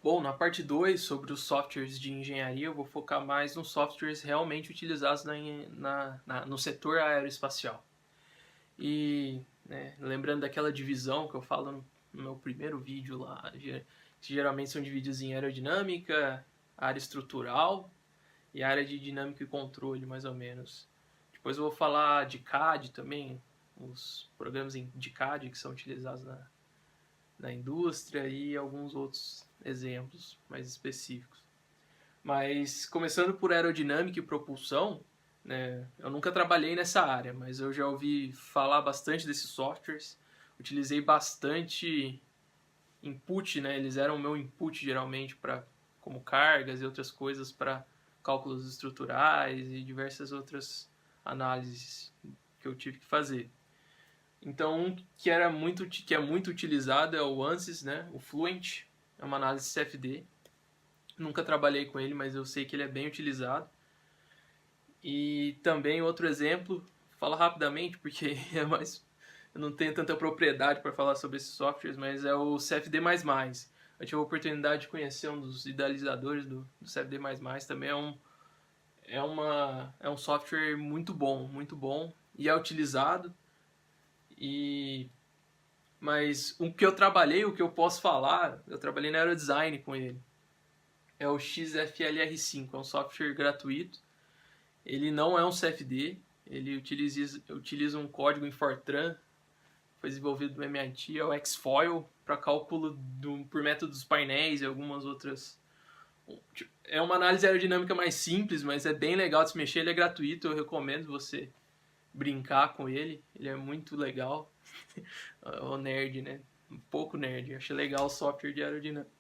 Bom, na parte 2 sobre os softwares de engenharia, eu vou focar mais nos softwares realmente utilizados no setor aeroespacial. E, né, lembrando daquela divisão que eu falo no meu primeiro vídeo lá, que geralmente são divididos em aerodinâmica, área estrutural e área de dinâmica e controle, mais ou menos. Depois eu vou falar de CAD também, os programas de CAD que são utilizados na indústria e alguns outros exemplos mais específicos. Mas começando por aerodinâmica e propulsão, né, eu nunca trabalhei nessa área, mas eu já ouvi falar bastante desses softwares, utilizei bastante input, né, eles eram o meu input geralmente para como cargas e outras coisas para cálculos estruturais e diversas outras análises que eu tive que fazer. Então, um que é muito utilizado é o ANSYS, né? O Fluent, é uma análise CFD. Nunca trabalhei com ele, mas eu sei que ele é bem utilizado. E também outro exemplo, fala rapidamente porque é mais eu não tenho tanta propriedade para falar sobre esses softwares, mas é o CFD++. Eu tive a oportunidade de conhecer um dos idealizadores do CFD++, também é um software muito bom e é utilizado. E Mas o que eu trabalhei, o que eu posso falar, eu trabalhei na Aerodesign com ele. É o XFLR5, é um software gratuito. Ele não é um CFD, ele utiliza um código em Fortran, foi desenvolvido no MIT, é o Xfoil, para cálculo por métodos dos painéis e algumas outras. É uma análise aerodinâmica mais simples, mas é bem legal de se mexer, ele é gratuito, eu recomendo você brincar com ele, ele é muito legal. O nerd, né? Um pouco nerd, achei legal o software de aerodinâmica.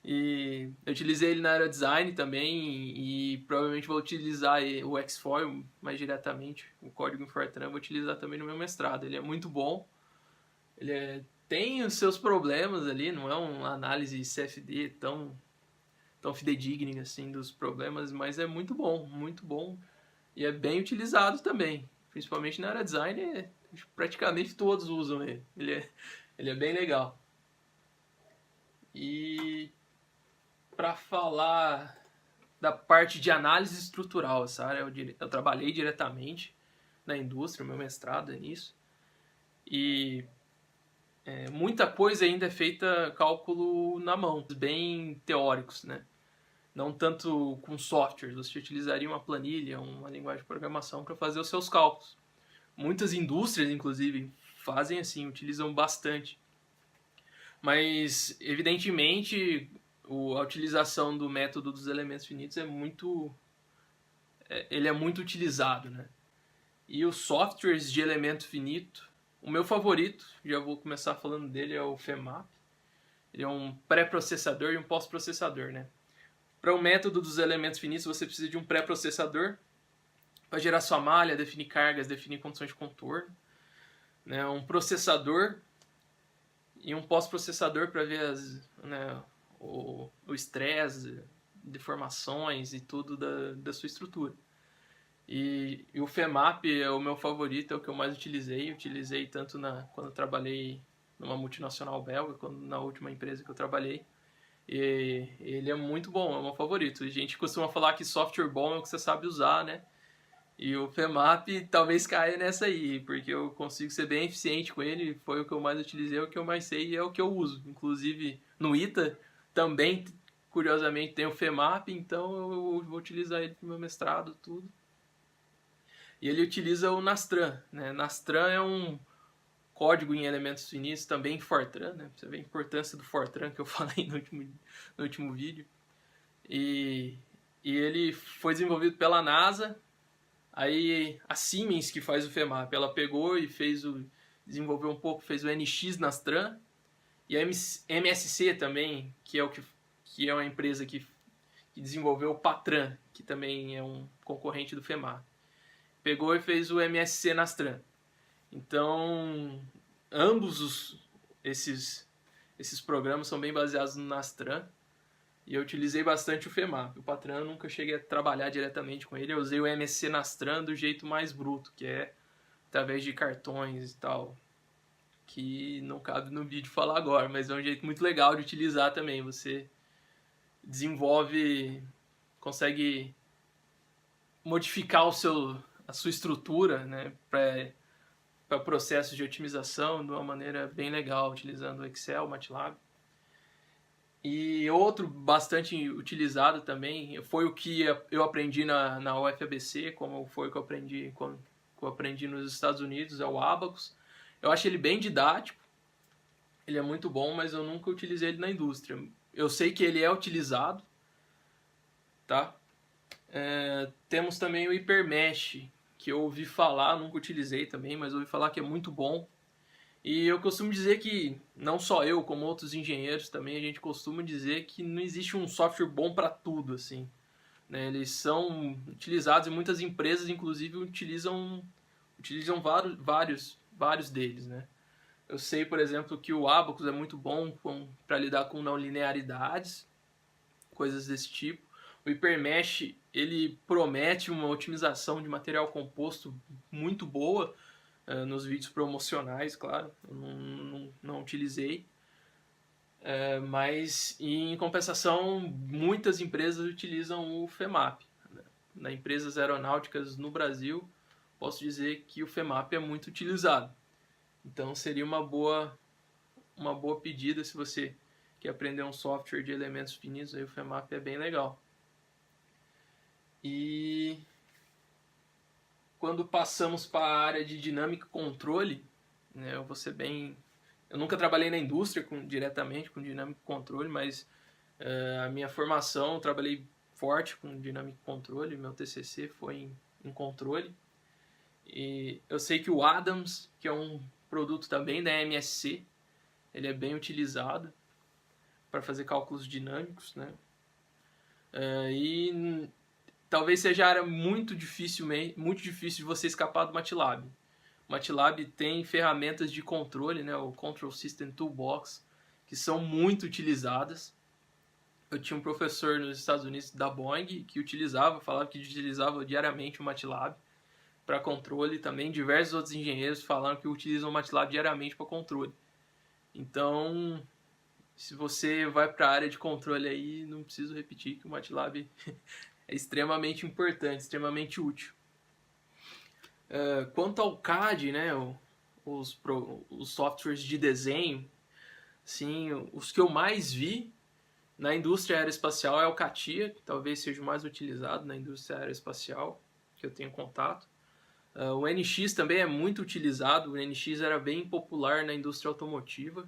E eu utilizei ele na Aerodesign também e provavelmente vou utilizar o Xfoil mais diretamente, o código em Fortran, vou utilizar também no meu mestrado. Ele é muito bom, tem os seus problemas ali, não é uma análise CFD tão fidedigna assim dos problemas, mas é muito bom e é bem utilizado também, principalmente na Aerodesign, praticamente todos usam ele. Ele é bem legal. E para falar da parte de análise estrutural, essa área eu trabalhei diretamente na indústria, meu mestrado é nisso. E muita coisa ainda é feita cálculo na mão, bem teóricos, né? Não tanto com softwares, você utilizaria uma planilha, uma linguagem de programação para fazer os seus cálculos. Muitas indústrias, inclusive, fazem assim, utilizam bastante. Mas, evidentemente, a utilização do método dos elementos finitos ele é muito utilizado, né? E os softwares de elemento finito, o meu favorito, já vou começar falando dele, é o FEMAP. Ele é um pré-processador e um pós-processador, né? Para o método dos elementos finitos, você precisa de um pré-processador para gerar sua malha, definir cargas, definir condições de contorno, né? Um processador e um pós-processador para ver o estresse, deformações e tudo da sua estrutura. E o FEMAP é o meu favorito, é o que eu mais utilizei. Utilizei tanto quando eu trabalhei numa multinacional belga, quanto na última empresa que eu trabalhei. E ele é muito bom, é o meu favorito. A gente costuma falar que software bom é o que você sabe usar, né? E o FEMAP talvez caia nessa aí, porque eu consigo ser bem eficiente com ele, foi o que eu mais utilizei, é o que eu mais sei e é o que eu uso. Inclusive no ITA também, curiosamente, tem o FEMAP, então eu vou utilizar ele para o meu mestrado, tudo. E ele utiliza o Nastran, né? Nastran é um código em elementos finitos, também em Fortran, né? Você vê a importância do Fortran que eu falei no último vídeo. E ele foi desenvolvido pela NASA. Aí a Siemens, que faz o FEMAP, ela pegou e desenvolveu um pouco, fez o NX Nastran. E a MSC também, que é uma empresa que desenvolveu o Patran, que também é um concorrente do FEMAP. Pegou e fez o MSC Nastran. Então, esses programas são bem baseados no Nastran. E eu utilizei bastante o FEMAP. O Patran eu nunca cheguei a trabalhar diretamente com ele. Eu usei o MSC Nastran do jeito mais bruto, que é através de cartões e tal. Que não cabe no vídeo falar agora, mas é um jeito muito legal de utilizar também. Você consegue modificar a sua estrutura, né, para processos de otimização de uma maneira bem legal, utilizando o Excel, o MATLAB. E outro bastante utilizado também foi o que eu aprendi na UFABC, como foi o que eu aprendi nos Estados Unidos, é o Abacus. Eu acho ele bem didático, ele é muito bom, mas eu nunca utilizei ele na indústria. Eu sei que ele é utilizado, tá? Temos também o HyperMesh, que eu ouvi falar, nunca utilizei também, mas ouvi falar que é muito bom. E eu costumo dizer que, não só eu, como outros engenheiros também, a gente costuma dizer que não existe um software bom para tudo, assim. Né? Eles são utilizados e muitas empresas, inclusive, utilizam vários deles, né? Eu sei, por exemplo, que o Abacus é muito bom para lidar com não linearidades, coisas desse tipo. O HyperMesh, ele promete uma otimização de material composto muito boa, nos vídeos promocionais, claro, eu não utilizei. Mas, em compensação, muitas empresas utilizam o FEMAP. Né? Nas empresas aeronáuticas no Brasil, posso dizer que o FEMAP é muito utilizado. Então, seria uma boa pedida se você quer aprender um software de elementos finitos, aí o FEMAP é bem legal. E quando passamos para a área de dinâmica e controle, né, eu nunca trabalhei na indústria diretamente com dinâmica e controle, mas a minha formação, eu trabalhei forte com dinâmica e controle, meu TCC foi em controle. E eu sei que o Adams, que é um produto também da MSC, ele é bem utilizado para fazer cálculos dinâmicos, né? E talvez seja a área muito difícil de você escapar do MATLAB. O MATLAB tem ferramentas de controle, né, o Control System Toolbox, que são muito utilizadas. Eu tinha um professor nos Estados Unidos da Boeing que falava que utilizava diariamente o MATLAB para controle. Também diversos outros engenheiros falaram que utilizam o MATLAB diariamente para controle. Então, se você vai para a área de controle aí, não preciso repetir que o MATLAB é extremamente importante, extremamente útil. Quanto ao CAD, né, os softwares de desenho, sim, os que eu mais vi na indústria aeroespacial é o CATIA, que talvez seja o mais utilizado na indústria aeroespacial, que eu tenho contato. O NX também é muito utilizado, o NX era bem popular na indústria automotiva,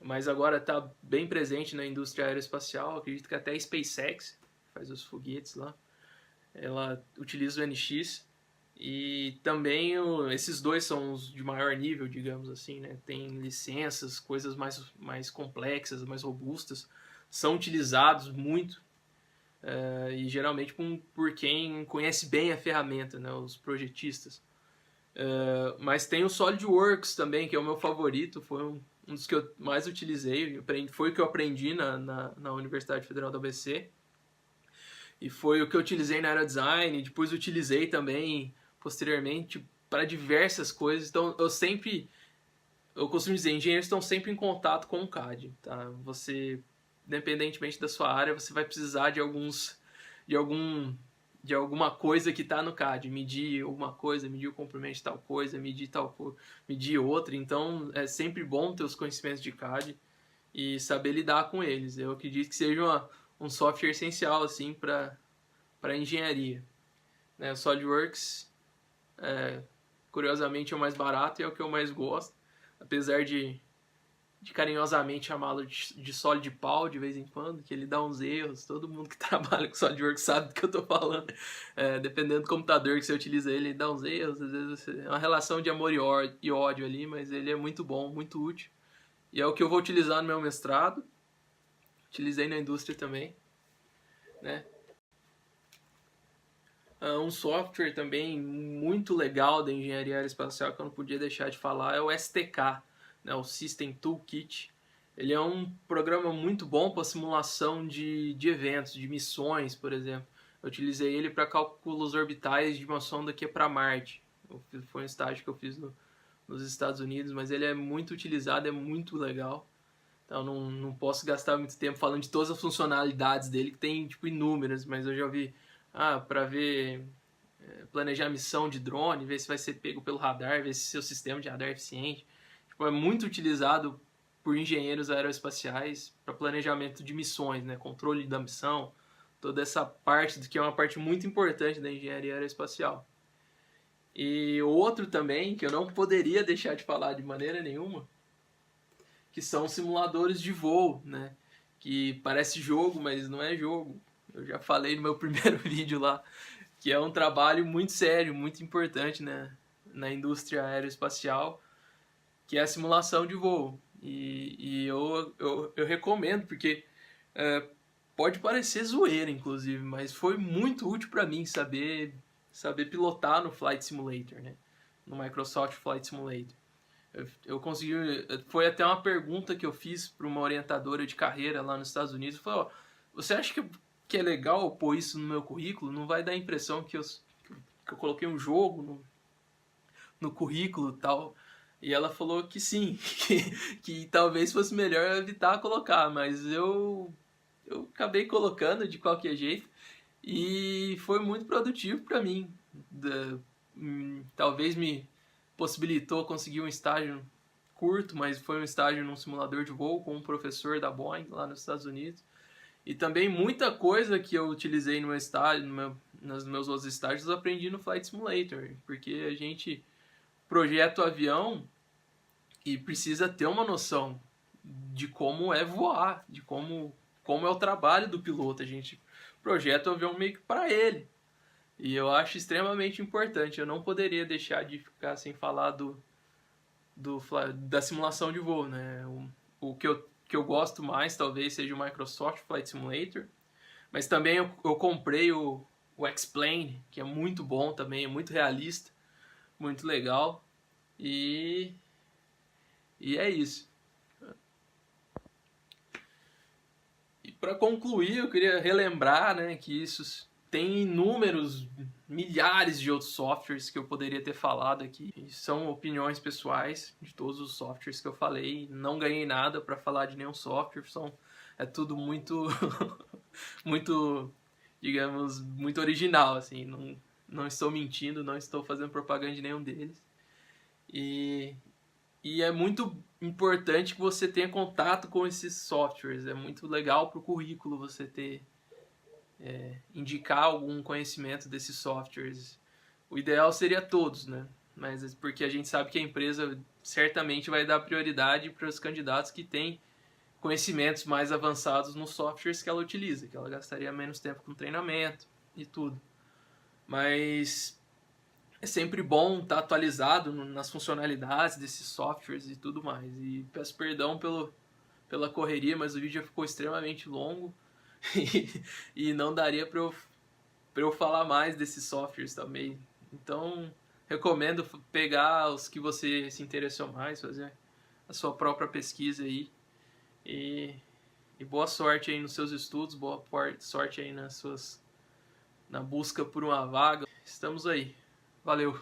mas agora está bem presente na indústria aeroespacial. Acredito que até a SpaceX faz os foguetes lá, ela utiliza o NX. E também esses dois são os de maior nível, digamos assim, né? Tem licenças, coisas mais complexas, mais robustas, são utilizados muito, e geralmente por quem conhece bem a ferramenta, né? Os projetistas. Mas tem o SolidWorks também, que é o meu favorito, foi um dos que eu mais utilizei, foi o que eu aprendi na Universidade Federal da ABC, e foi o que eu utilizei na Aerodesign, depois utilizei também posteriormente para diversas coisas. Então eu costumo dizer, engenheiros estão sempre em contato com o CAD, tá? Você, independentemente da sua área, você vai precisar de alguma coisa que está no CAD, medir alguma coisa, medir o comprimento de tal coisa, medir outra. Então é sempre bom ter os conhecimentos de CAD e saber lidar com eles. Eu acredito que seja um software essencial assim para engenharia. Né? O SolidWorks, curiosamente, é o mais barato e é o que eu mais gosto, apesar de carinhosamente chamá-lo de SolidPal de vez em quando, que ele dá uns erros. Todo mundo que trabalha com SolidWorks sabe do que eu estou falando. Dependendo do computador que você utiliza ele dá uns erros. Às vezes é uma relação de amor e ódio ali, mas ele é muito bom, muito útil. E é o que eu vou utilizar no meu mestrado. Utilizei na indústria também, né? Um software também muito legal da engenharia aeroespacial que eu não podia deixar de falar é o STK, né, o System Toolkit. Ele é um programa muito bom para simulação de eventos, de missões, por exemplo. Eu utilizei ele para cálculos orbitais de uma sonda que é para Marte. Foi um estágio que eu fiz nos Estados Unidos, mas ele é muito utilizado, é muito legal. Então não posso gastar muito tempo falando de todas as funcionalidades dele, que tem tipo inúmeras, mas eu já vi para ver planejar missão de drone, ver se vai ser pego pelo radar, ver se seu sistema de radar é eficiente. Tipo, é muito utilizado por engenheiros aeroespaciais para planejamento de missões, né? Controle da missão, toda essa parte que é uma parte muito importante da engenharia aeroespacial. E outro também que eu não poderia deixar de falar de maneira nenhuma, que são simuladores de voo, né? Que parece jogo, mas não é jogo. Eu já falei no meu primeiro vídeo lá, que é um trabalho muito sério, muito importante, né? Na indústria aeroespacial, que é a simulação de voo. E eu recomendo, porque pode parecer zoeira, inclusive, mas foi muito útil para mim saber pilotar no Flight Simulator, né? No Microsoft Flight Simulator. Eu consegui. Foi até uma pergunta que eu fiz para uma orientadora de carreira lá nos Estados Unidos. Falei, ó, você acha que é legal pôr isso no meu currículo? Não vai dar a impressão que eu coloquei um jogo no currículo e tal. E ela falou que sim, que talvez fosse melhor evitar colocar, mas eu acabei colocando de qualquer jeito e foi muito produtivo para mim. Talvez me possibilitou conseguir um estágio curto, mas foi um estágio num simulador de voo com um professor da Boeing lá nos Estados Unidos. E também muita coisa que eu utilizei no meu estágio, nos meus outros estágios, eu aprendi no Flight Simulator, porque a gente projeta o avião e precisa ter uma noção de como é voar, de como é o trabalho do piloto. A gente projeta o avião meio que para ele. E eu acho extremamente importante. Eu não poderia deixar de ficar sem falar da simulação de voo, né? O que eu gosto mais talvez seja o Microsoft Flight Simulator, mas também eu comprei o X-Plane, que é muito bom também, é muito realista, muito legal, e é isso. E para concluir, eu queria relembrar, né, que isso tem inúmeros, milhares de outros softwares que eu poderia ter falado aqui. E são opiniões pessoais de todos os softwares que eu falei. Não ganhei nada para falar de nenhum software. É tudo muito, muito, digamos, muito original. Assim, não estou mentindo, não estou fazendo propaganda de nenhum deles. E é muito importante que você tenha contato com esses softwares. É muito legal para o currículo você indicar algum conhecimento desses softwares. O ideal seria todos, né? Mas porque a gente sabe que a empresa certamente vai dar prioridade para os candidatos que têm conhecimentos mais avançados nos softwares que ela utiliza, que ela gastaria menos tempo com treinamento e tudo. Mas é sempre bom estar atualizado nas funcionalidades desses softwares e tudo mais. E peço perdão pela correria, mas o vídeo já ficou extremamente longo e não daria para eu falar mais desses softwares também. Então, recomendo pegar os que você se interessou mais, fazer a sua própria pesquisa aí. E boa sorte aí nos seus estudos, boa sorte aí na busca por uma vaga. Estamos aí. Valeu!